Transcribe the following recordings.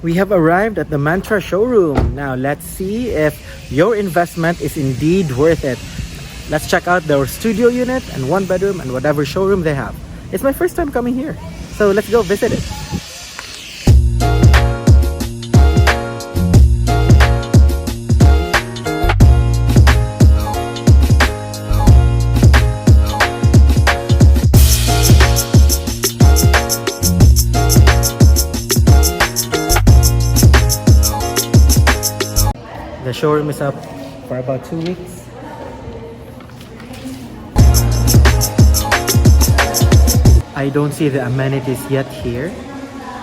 We have arrived at the Mandtra showroom. Now let's see if your investment is indeed worth it. Let's check out their studio unit and one bedroom and whatever showroom they have. It's my first time coming here, so let's go visit it. The showroom is up for about 2 weeks. I don't see the amenities yet here,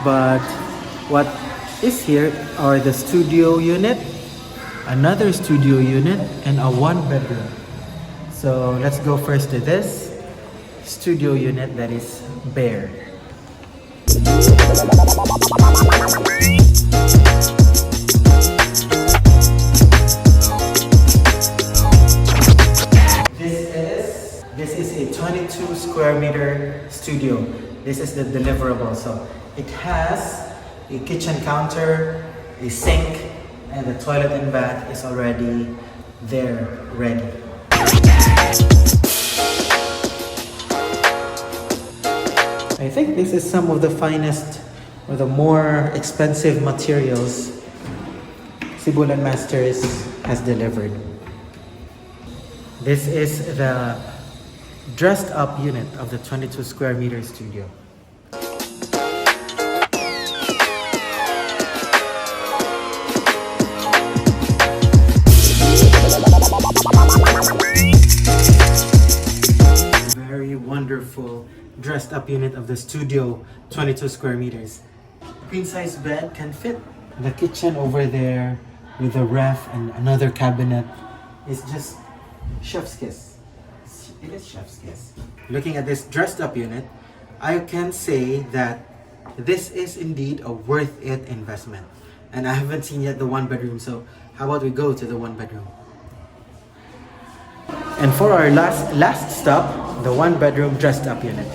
but what is here are the studio unit, another studio unit, and a one bedroom. So let's go first to this studio unit that is bare. This is a 22 square meter studio. This is the deliverable. So it has a kitchen counter, a sink, and the toilet and bath is already there, ready. I think this is some of the finest or the more expensive materials Cebuano Masters has delivered. This is the dressed up unit of the 22 square meter studio. Very wonderful dressed up unit of the studio, 22 square meters. Queen size bed can fit. The kitchen over there with a ref and another cabinet is just chef's kiss. It is chef's kiss. Looking at this dressed up unit, I can say that this is indeed a worth it investment. And I haven't seen yet the one bedroom, so how about we go to the one bedroom? And for our last stop, the one bedroom dressed up unit.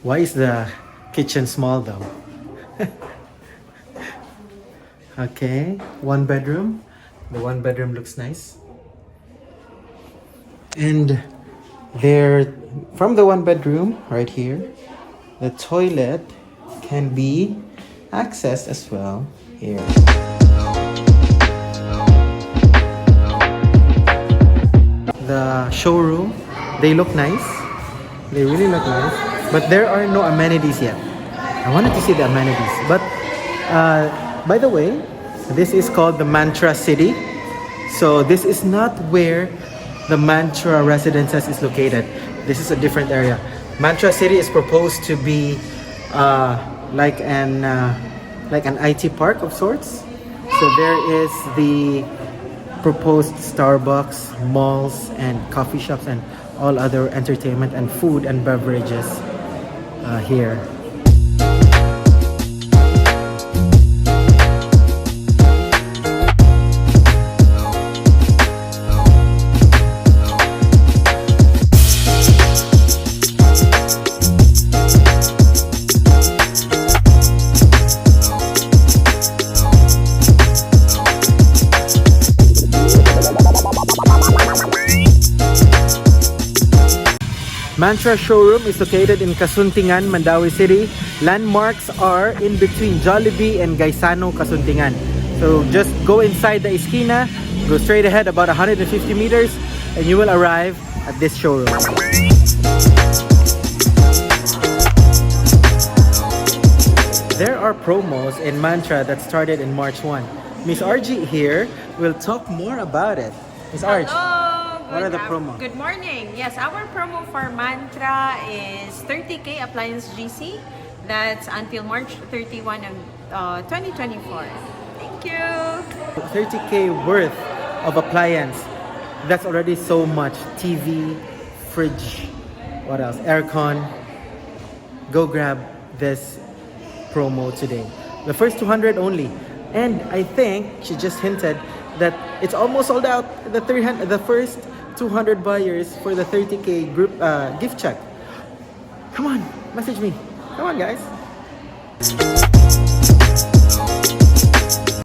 Why is the kitchen small though? Okay, one bedroom. The one bedroom looks nice. And there, from the one bedroom right here, the toilet can be accessed as well here. The showroom, they look nice. They really look nice. But there are no amenities yet. I wanted to see the amenities. But by the way, this is called the Mandtra City. So this is not where the Mandtra Residences is located. This is a different area. Mandtra City is proposed to be like an IT park of sorts. So there is the proposed Starbucks, malls, and coffee shops, and all other entertainment and food and beverages here. Mandtra Showroom is located in Kasuntingan, Mandaue City. Landmarks are in between Jollibee and Gaisano, Kasuntingan. So just go inside the esquina, go straight ahead about 150 meters, and you will arrive at this showroom. There are promos in Mandtra that started in March 1. Miss RG here will talk more about it. Miss RG. What are the promo? Good morning. Yes, our promo for Mandtra is 30K appliance GC. That's until March 31 of 2024. Thank you. 30K worth of appliance. That's already so much. TV, fridge, What else? Aircon. Go grab this promo today. The first 200 only. And I think she just hinted that it's almost sold out. The first 200 buyers for the 30K group gift check. Come on, message me. Come on, guys.